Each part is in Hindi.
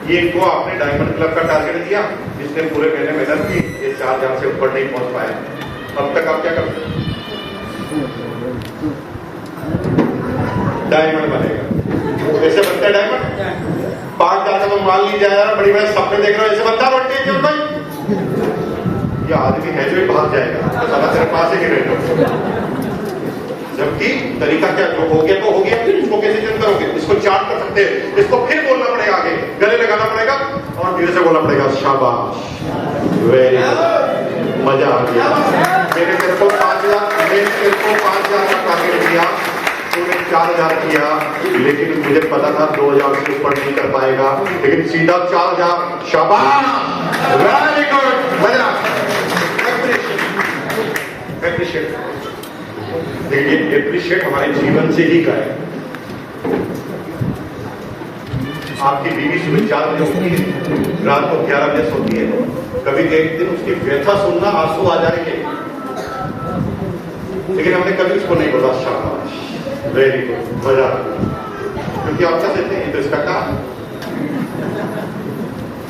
ये इनको आपने डायमंड क्लब का टारगेट दिया, जिसने पूरे महीने मेहनत की, ये 4,000 से ऊपर नहीं पहुंच पाया। अब तक आप क्या करते? डायमंड बनेगा, ऐसे बनता है डायमंड। 5,000 का तो मान लीजिए यार, बड़ी बड़ी सपने देख रहे हो, ऐसे बनता बनती है क्यों भाई? ये आदमी है जो ही भाग जाएगा, तो साला तेरे पास ही नहीं रहेगा। जबकि तरीका क्या, जो हो गया तो हो गया, फिर इसको कैसे चेंज करोगे? इसको चार्ट कर सकते हैं, इसको फिर बोलना पड़ेगा, आगे गले लगाना पड़ेगा और धीरे से बोलना पड़ेगा, शाबाश, वेरी गुड, मजा आ गया। मैंने तेरे को 5,000 का टारगेट दिया, तूने 4,000 किया, लेकिन मुझे पता था 2,000 से ऊपर नहीं कर पाएगा, लेकिन सीधा 4,000, शाबाश, वेरी गुड, मजा। एप्रिशिएट, देखिए एप्रिशिएट हमारे जीवन से ही का है। आपकी बीवी सुबह 4 बजे उठती है, रात को 11 बजे सोती है, कभी एक दिन उसकी व्यथा सुनना, आंसू आ जाएंगे, लेकिन हमने कभी उसको नहीं बोला शाबाश, वेरी गुड, मजा, क्योंकि आप क्या कहते हैं, तो इसका काम।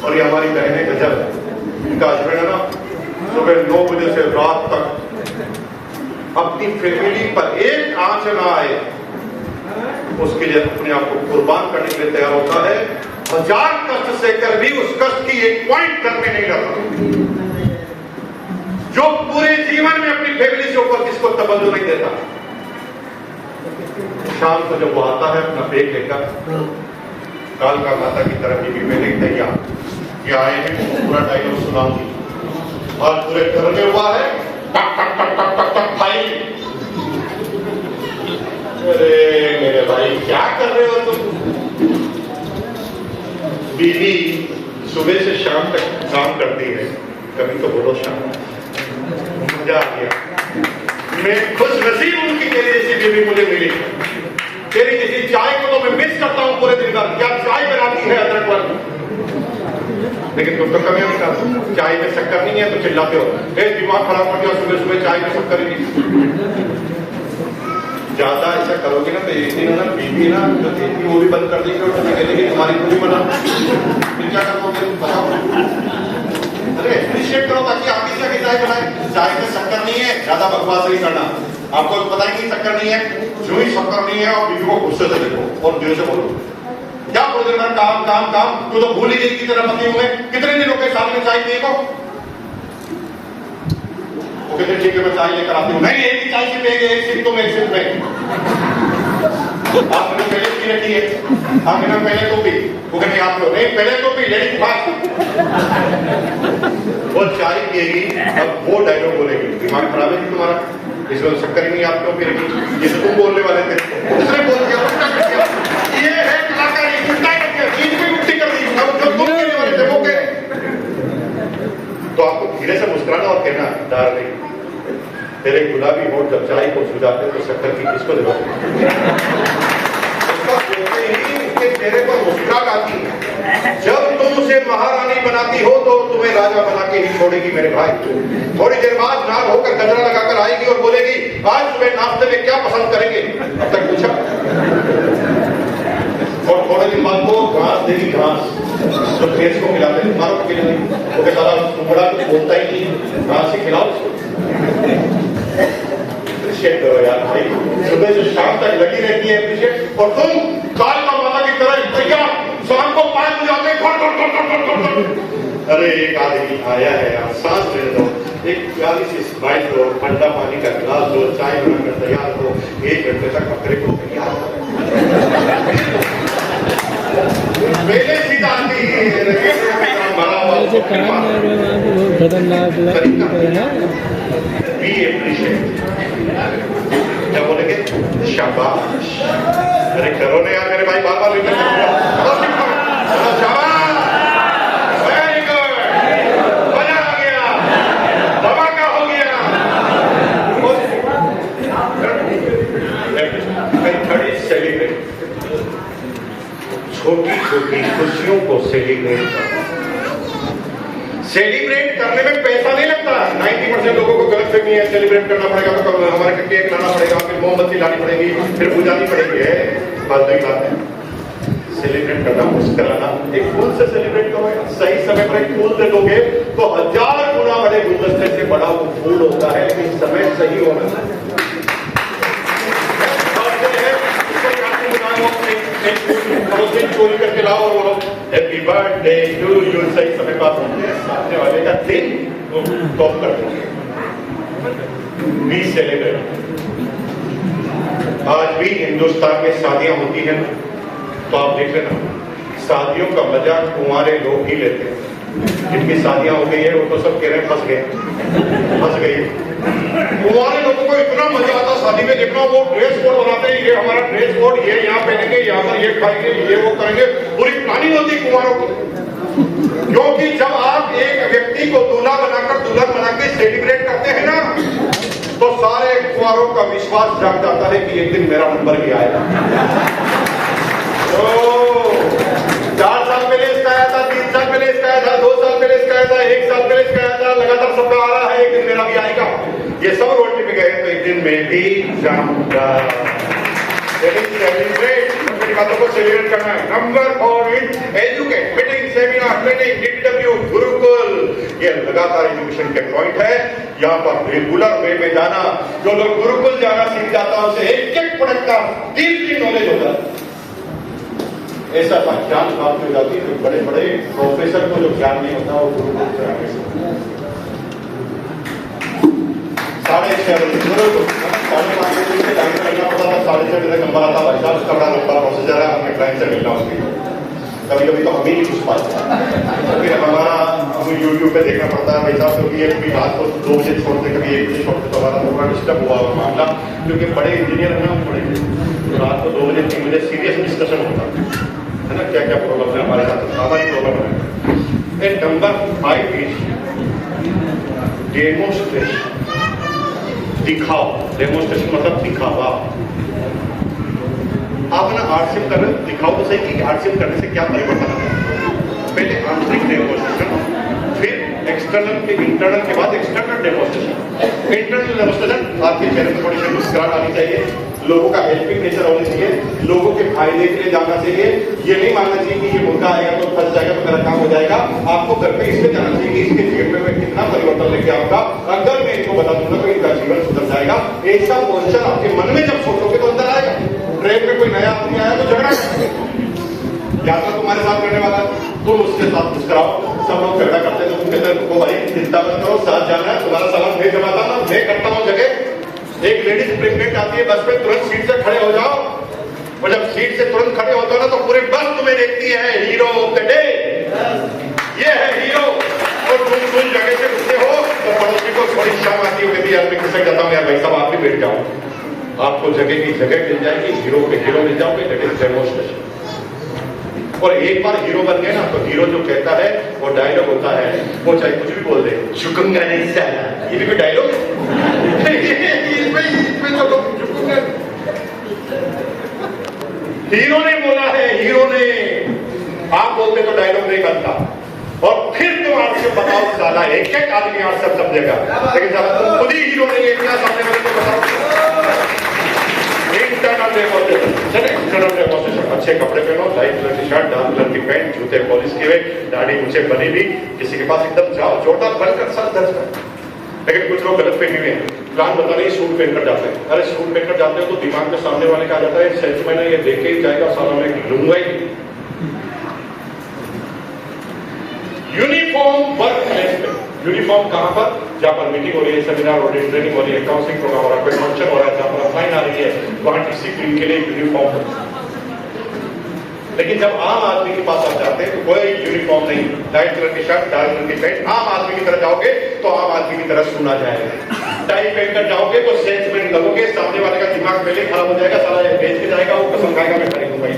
और ये हमारी बहनें गजब है, इनका हस्बैंड है ना, सुबह 9 बजे से रात तक अपनी फैमिली पर एक आंच ना आए उसके लिए अपने आप को कुर्बान करने के लिए तैयार होता है। 1000 कष्ट से कर भी उस कष्ट की एक पॉइंट घर में नहीं रहता, जो पूरे जीवन में अपनी फैमिली से ऊपर किसको तवज्जो नहीं देता। शाम को जब वो आता है अपना बैग लेकर, काल का माता की तरह बीवी में नहीं तैयार, ये आए हैं, पूरा डायलॉग सुनाऊंगी, और पूरे घर में हुआ है टक टक टक टक टक टक भाई। अरे मेरे भाई क्या कर रहे हो तुम? बीवी सुबह से शाम तक काम करती है, कभी तो बोलो शाम, मजा आ गया। मैं खुश नसीब हूं कि तेरी जैसी बीवी मुझे मिली। तेरी किसी चाय को तो मैं मिस करता हूं पूरे दिन भर, क्या चाय बनाती है अदरक वाली, लेकिन तुम तो कभी नहीं करते। चाय में शक्कर नहीं है तो चिल्लाते हो, दिमाग खराब हो गया, सुबह सुबह चाय में शक्कर ही नहीं। ज्यादा ऐसा करोगे ना तो एक दिन ना बीवी ना जो देखी वो भी बंद कर देगी, और तुम्हें कहेगी तुम्हारी पूरी बना, फिर क्या करोगे बताओ? अरे एप्रिशिएट करो ताकि आपकी से चाय बनाए। चाय में शक्कर नहीं है, ज्यादा बकवास नहीं करना, आपको पता ही नहीं शक्कर नहीं है, जो ही शक्कर नहीं है, और बीवी को गुस्से से देखो और दिल से बोलो, क्या बोल रहे हैं, काम काम काम, तू तो भूल ही गई की तरह पति हुए, कितने दिनों के सामने चाय पिए को? वो कहते ठीक है मैं चाय लेकर आती हूँ, नहीं एक ही चाय से पिएंगे, एक सिप तुम एक सिप में, आपने पहले पी रखी है, आपने पहले तो पी, वो कहते आप लोग नहीं पहले तो पी, लेकिन फास्ट वो चाय पिएगी, अब वो डायलॉग बोलेगी, दिमाग खराब है तुम्हारा, इसमें शक्कर ही नहीं, आप क्यों पी रखी, ये तो तुम बोलने वाले थे, दूसरे बोल दिया, ये है कलाकारी, चीज भी उल्टी कर दी, अब जो तुम कहने वाले थे वो कह। तो आपको धीरे से मुस्कुराना और कहना, डार्लिंग तेरे गुलाबी होठ जब चाय को सुझाते तो शक्कर की किसको जरूरत है? तेरे पर मुस्कुराहट आती है, जब तुम उसे महारानी बनाती हो तो तुम्हें राजा बना के ही छोड़ेगी मेरे भाई। थोड़ी देर बाद नाक होकर गजरा लगाकर आएगी और बोलेगी आज सुबह नाश्ते में क्या पसंद करेंगे, अब तक पूछा, और थोड़े दिन बाद वो घास देगी, घास जो भैंस को खिलाते हैं, मानो के लिए वो के सारा टुकड़ा कुछ बोलता ही नहीं, घास ही खिलाओ उसको। अप्रिशिएट करो यार भाई, सुबह से शाम तक लगी रहती है अप्रिशिएट, और तुम काल का माता की तरह तैयार, शाम को 5 बजे आते अरे एक आदमी आया है यार, सांस ले दो, एक प्यारी सी स्माइल दो, ठंडा पानी का गिलास दो, चाय बनाकर तैयार हो, 1 घंटे तक बकरे को तैयार पहले सीधा आती क्या बोलेंगे, शाबाश, अरे करो ना यार मेरे भाई, बार बार छोटी छोटी खुशियों को सेलिब्रेट करने में पैसा नहीं लगता। 90% लोगों को गलत फहमी है, सेलिब्रेट करना पड़ेगा तो हमारे केक लाना पड़ेगा, फिर मोमबत्ती लानी पड़ेगी, फिर बुझानी पड़ेगी, है बात नहीं बात है। सेलिब्रेट करना, मुस्कुराना, एक फूल फूल से सेलिब्रेट करो, सही समय पर एक फूल दे दोगे तो 1000 गुना बड़े गुलदस्ते से बड़ा वो फूल होता है, लेकिन समय सही होना चाहिए। चोरी करके लाओ और हैप्पी बर्थडे टू यू सही समय पास सामने वाले का दिन टॉप कर दो। We celebrate. आज भी हिंदुस्तान में शादियां होती हैं तो आप देख लेना, शादियों का मजा कुंवारे लोग ही लेते हैं। जिनकी शादियां हो गई है वो तो सब कह रहे हैं फंस गई। कुंवारे लोगों को इतना मजा आता शादी में, देखना वो ड्रेस कोड बनाते हैं, ये हमारा ड्रेस कोड, ये यहाँ पहनेंगे, यहाँ पर ये खाएंगे, ये वो करेंगे, पूरी प्लानिंग होती है कुंवारों की। क्योंकि जब आप एक व्यक्ति को दूल्हा बनाकर दुल्हन बना के सेलिब्रेट करते हैं ना, तो सारे कुंवारों का विश्वास जाग जाता है कि एक दिन मेरा नंबर भी आएगा। तो 4 साल पहले इसका आया था, 3 साल पहले इसका आया था, 2 साल पहले इसका आया था, 1 साल पहले इसका आया था, लगातार सबका आ रहा है, एक दिन मेरा भी आएगा। ये सब रोटी पे गए तो एक दिन मैं भी जाऊंगा। अपनी बातों को सेलिब्रेट करना है। Number 4 educate, meeting, seminar, training, DTW, Gurukul, ये लगातार एजुकेशन के पॉइंट है। यहाँ पर रेगुलर वे में जाना, जो लोग गुरुकुल जाना सीख जाता है उसे एक प्रोडक्ट का डीप नॉलेज होता है। ऐसा ज्ञान प्राप्त हो जाती है कि बड़े बड़े प्रोफेसर को जो ज्ञान नहीं होता वो गुरुकुल कराने से 6:30 बजे 5:30 बजे टाइम करना पड़ता था, 6:30 बजे नंबर आता, भाई साहब उसका बड़ा लंबा प्रोसीजर है, अपने क्लाइंट से मिलना उसकी। कभी कभी तो हम ही नहीं पूछ पाते, फिर हमारा हमें यूट्यूब पे देखना पड़ता है, भाई साहब क्योंकि ये कभी रात को 2 बजे छोड़ते, कभी 1 बजे छोड़ते, तो हमारा थोड़ा डिस्टर्ब हुआ मामला, क्योंकि बड़े इंजीनियर हैं हम, बड़े रात को 2 बजे 3 बजे सीरियस डिस्कशन होता है ना, क्या क्या प्रॉब्लम है हमारे साथ, सामान्य प्रॉब्लम है। नंबर 5 डेमोस्ट्रेशन, दिखाओ। डेमोस्ट्रेशन मतलब दिखावा। आप ना आर्टशिप कर रहे हो, दिखाओ तो सही कि आर्टशिप करने से क्या परिवर्तन आता है। पहले आंतरिक डेमोस्ट्रेशन, फिर एक्सटर्नल के इंटरनल के बाद एक्सटर्नल डेमोस्ट्रेशन। इंटरनल डेमोस्ट्रेशन आपके चेहरे पर थोड़ी सी मुस्कुराहट आनी चाहिए, लोगों का हेल्पिंग नेचर होनी चाहिए, लोगों के फायदे के लिए जाना चाहिए। ये नहीं मानना चाहिए कि ये मुद्दा आएगा तो फंस जाएगा तो मेरा काम हो जाएगा। आपको घर पे इसलिए जाना चाहिए कि इसके जीवन में कितना परिवर्तन लेके आऊंगा, अगर मैं इनको बता दूंगा तो इनका जीवन सुधर जाएगा। ऐसा पोस्चर आपके मन में जब सोचोगे तो अंदर आएगा। ट्रेन में कोई नया आदमी आया तो झगड़ा यात्रा तुम्हारे साथ करने वाला, तुम उसके साथ मुस्कुराओ। सब लोग झगड़ा करते तो तुम कहते हैं भाई चिंता मत करो, साथ जाना है, तुम्हारा सामान मैं जमाता हूँ, मैं करता हूँ जगह। एक लेडीज प्रेग्नेंट आती है बस में, तुरंत सीट से खड़े हो जाओ, और जब सीट से तुरंत खड़े होते हो ना तो पूरी बस तुम्हें देखती है, हीरो ऑफ द डे, ये है हीरो। और तुम कुछ जगह से उठते हो तो पड़ोसी को थोड़ी शर्म आती है, कहती यार मैं किससे जाता हूँ, यार भाई साहब आप भी बैठ जाओ। आपको जगह की जगह मिल जाएगी, हीरो पे हीरो मिल जाओगे, दैट इज डेमोस्ट्रेशन। और एक बार हीरो बन गए ना तो हीरो जो कहता है वो डायलॉग होता है, वो चाहे कुछ भी बोल दे, झुकूंगा नहीं साला, ये भी कोई डायलॉग है। इसमें तो लोग झुकूंगे। हीरो ने बोला है, हीरो ने। आप बोलते तो डायलॉग नहीं बनता। और फिर तुम आर्टशिप बताओ साला, एक एक आदमी आर्टशिप समझेगा, लेकिन साला तुम खुद ही हीरो नहीं है, क्या सामने वाले को बताओ। इंटरनल डेमोस्ट्रेशन, अच्छे कपड़े पहनो, लाइट कलर की शर्ट, डार्क कलर की पैंट, जूते पॉलिश किए हुए, दाढ़ी मुझे बनी भी, किसी के पास एकदम जाओ छोटा बनकर सर दर्ज कर। लेकिन कुछ लोग गलत पहने हुए हैं, प्लान बता नहीं, सूट पहनकर जाते हैं। अरे सूट पहनकर जाते हो तो दिमाग में सामने वाले का आ जाता है सेल्समैन है, ये देख के ही जाएगा, साला मैं लूंगा ही। यूनिफॉर्म वर्क प्लेस पे, यूनिफॉर्म कहां पर, जहां पर मीटिंग हो रही है, सेमिनार हो रही है, ट्रेनिंग हो रही है, काउंसलिंग प्रोग्राम हो रहा है, कोई फंक्शन हो रहा है, जहां पर ऑफलाइन आ रही है, वहां डिसिप्लिन के लिए यूनिफॉर्म। लेकिन जब आम आदमी के पास आप जाते हैं तो कोई यूनिफॉर्म नहीं, लाइट कलर की शर्ट, डार्क कलर की पैंट, आम आदमी की तरह जाओगे तो आम आदमी की तरह सुना जाएगा। टाई पहनकर जाओगे तो सेल्समैन लगोगे, सामने वाले का दिमाग पहले खराब हो जाएगा, साला ये बेच के जाएगा, वो कसम खाएगा मैं खरीदूंगा।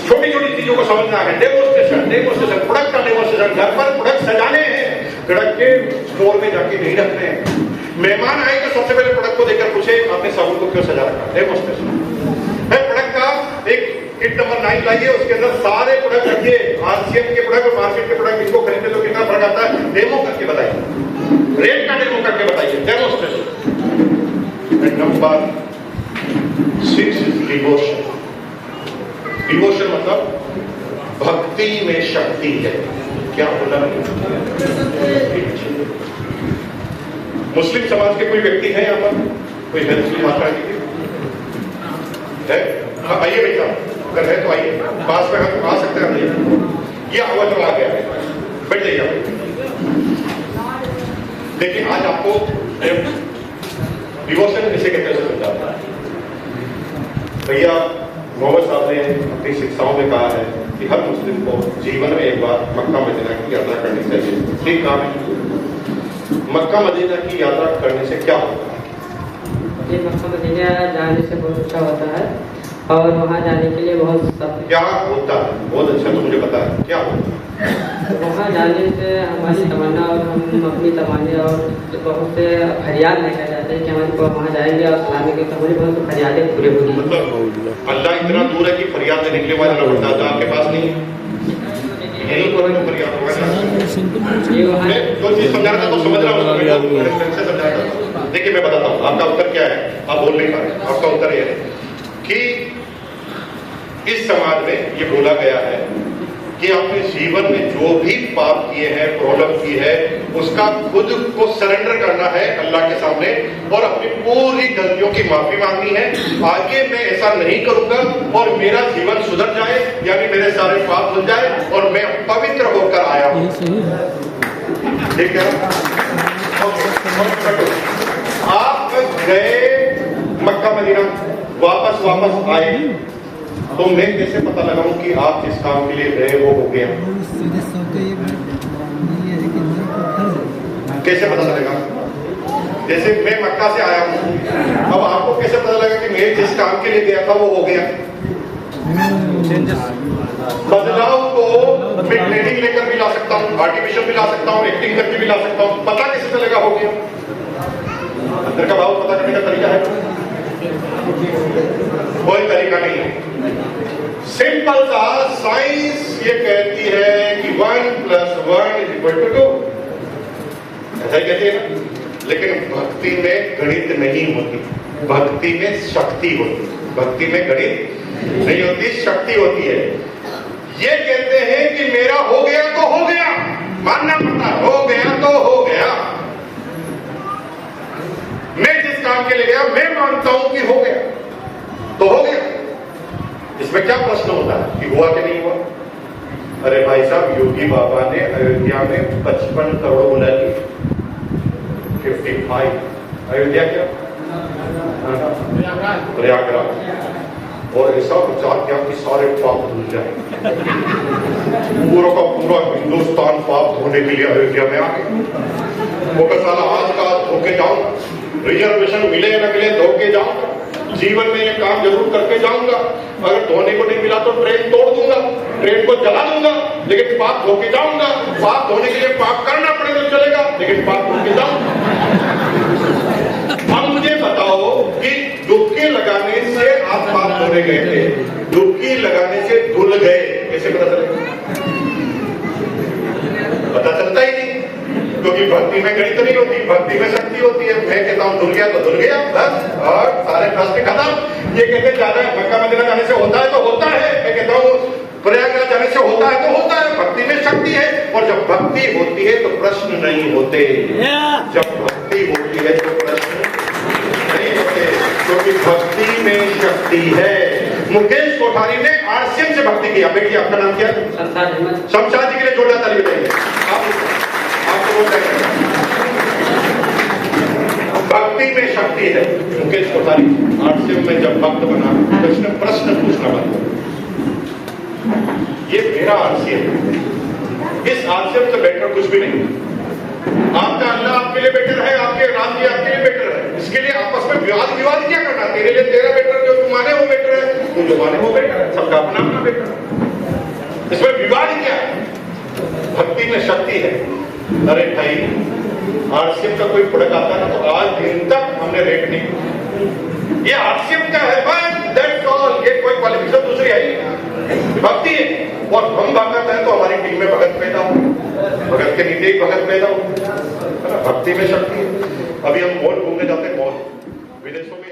छोटी छोटी चीजों को समझना है। डेमोस्ट्रेशन, डेमोस्ट्रेशन, प्रोडक्ट का डेमोस्ट्रेशन। घर पर प्रोडक्ट सजाने हैं, प्रोडक्ट के स्टोर में जाके नहीं रखने हैं। मेहमान आए तो सबसे पहले प्रोडक्ट को देखकर पूछे आपने साबुन को क्यों सजा रखा। डेमोस्ट्रेशन है। प्रोडक्ट का एक किट नंबर 9 लाइए, उसके अंदर सारे प्रोडक्ट रखिए, आरसीएम के प्रोडक्ट और मार्केट के प्रोडक्ट, इनको खरीदने तो कितना फर्क आता है, डेमो करके बताइए, रेट का डेमो करके बताइए। डेमोस्ट्रेशन। Number 6 devotion. डिवोशन मतलब भक्ति में शक्ति है। क्या बोला? मुस्लिम समाज के कोई व्यक्ति है यहाँ पर? कोई है मुस्लिम मात्रा की है? हाँ, आइए बेटा, अगर है तो आइए, पास में हम आ सकते हैं। ये आवाज आ गया है, बैठ जाइए। देखिए आज आपको डिवोशन इसे कहते हैं समझाता है। भैया मोहम्मद साहब ने अपनी शिक्षाओं में कहा है कि हर मुस्लिम को जीवन में एक बार मक्का मदीना की यात्रा करनी चाहिए। ठीक कहा है। मक्का मदीना की यात्रा करने से क्या होता है? ये मक्का मदीना जाने से बहुत अच्छा होता है और वहाँ जाने के लिए बहुत सब क्या होता है? बहुत अच्छा, तो मुझे पता है क्या होता है। वहाँ जाने से हमारी तमन्ना और हम अपनी तमन्ने और बहुत से फरियाद लेकर जाते हैं कि हम वहाँ जाएंगे और सलामी के हमारी बहुत फरियादें पूरी होगी। मतलब अल्लाह इतना दूर है कि फरियाद देने के लिए वहाँ जाना पड़ता है, आपके पास नहीं है। यही तो फरियाद होगा। जो चीज समझा रहा था तो समझ रहा हूँ। देखिए मैं बताता हूँ आपका उत्तर क्या है। आप बोल नहीं पा रहे। आपका उत्तर यह है कि इस समाज में ये बोला गया है कि आपने जीवन में जो भी पाप किए हैं, प्रॉब्लम की है, उसका खुद को सरेंडर करना है अल्लाह के सामने और अपनी पूरी गलतियों की माफी मांगनी है। आगे मैं ऐसा नहीं करूंगा और मेरा जीवन सुधर जाए, यानी मेरे सारे पाप धुल जाए और मैं पवित्र होकर आया हूं। ठीक है। आप गए मक्का मदीना, वापस आए, तो मैं कैसे पता लगाऊं कि आप जिस काम के लिए गए वो हो गया? कैसे पता लगेगा? जैसे मैं मक्का से आया हूं, अब आपको कैसे पता लगा कि मैं जिस काम के लिए गया था वो हो गया? बदलाव को मैं ट्रेनिंग लेकर भी ला सकता हूँ, आर्टिफिशियल भी ला सकता हूँ, एक्टिंग करके भी ला सकता हूँ। पता कैसे चलेगा हो गया? अंदर का भाव पता करने का तरीका है? कोई तरीका नहीं है। सिंपल सा साइंस ये कहती है कि 1 + 1 = 2। ऐसा ही कहती है ना। लेकिन भक्ति में गणित नहीं होती, भक्ति में शक्ति होती। भक्ति में गणित नहीं होती, शक्ति होती है। ये कहते हैं कि मेरा हो गया तो हो गया, मानना पड़ता है, हो गया तो हो गया। मैं जिस काम के लिए गया मैं मानता हूं कि हो गया तो हो गया। इसमें क्या प्रश्न होता है कि हुआ कि नहीं हुआ? अरे भाई साहब, योगी बाबा ने अयोध्या में 55 करोड़ बोला कि 55। अयोध्या क्या? प्रयागराज। और ऐसा विचार किया कि सारे पाप धुल जाए। पूरा का पूरा हिंदुस्तान पाप धोने के लिए अयोध्या में आ गए। वो साला आज का धोके जाऊंगा, रिजर्वेशन मिले न मिले धोके जाऊंगा, जीवन में ये काम जरूर करके जाऊंगा। अगर धोने को नहीं मिला तो ट्रेन तोड़ दूंगा, ट्रेन को जला दूंगा, लेकिन पाप धोके जाऊंगा। पाप धोने के लिए पाप करना पड़े तो चलेगा, लेकिन पाप धोके जाऊंगा। अब मुझे बताओ कि डुबकी लगाने से आप पाप धोने गए थे, डुबकी लगाने से धुल गए, कैसे पता चलेगा? पता चलता ही नहीं, क्योंकि भक्ति में गणित नहीं होती, भक्ति में शक्ति होती है। मैं कहता हूं धुल गया तो धुल गया, बस, और सारे प्रश्न खत्म। ये कहते जाना मक्का मदीना जाने से होता है तो होता है। मैं कहता हूं प्रयागराज जाने से होता है तो होता है। भक्ति में शक्ति है, और जब भक्ति होती है तो प्रश्न नहीं होते। जब भक्ति होती है तो प्रश्न नहीं होते, क्योंकि भक्ति में शक्ति है। मुकेश कोठारी ने आरसीएम से भक्ति की। बेटी आपका नाम क्या है? शमशाद जी के लिए जोरदार ताली बजाइए। भक्ति में शक्ति है। मुकेश कोठारी आरसीएम में जब भक्त बना तो इसने प्रश्न पूछना बंद कर। ये मेरा आरसीएम है, इस आरसीएम से बेटर कुछ भी नहीं। आपका अल्लाह आपके लिए बेटर है, आपके राम जी आपके लिए बेटर है। इसके लिए आपस में विवाद क्या करना? तेरे लिए तेरा बेटर, जो तुम माने वो बेटर है, तुम जो माने वो बेटर है, सबका अपना अपना बेटर है। इसमें विवाद क्या है? भक्ति में शक्ति है। अरे भाई, आरसीएम का कोई प्रोडक्ट आता है ना तो आज दिन तक हमने रेट नहीं। ये आरसीएम का है, बस दैट्स ऑल। ये कोई क्वालिफिकेशन दूसरी है, भक्ति है। और हम भगत हैं तो हमारी टीम में भगत पैदा हो, भगत के नीचे ही भगत पैदा हो, है ना। भक्ति में शक्ति है। अभी हम मॉल घूमने जाते हैं, मॉल विदेशों में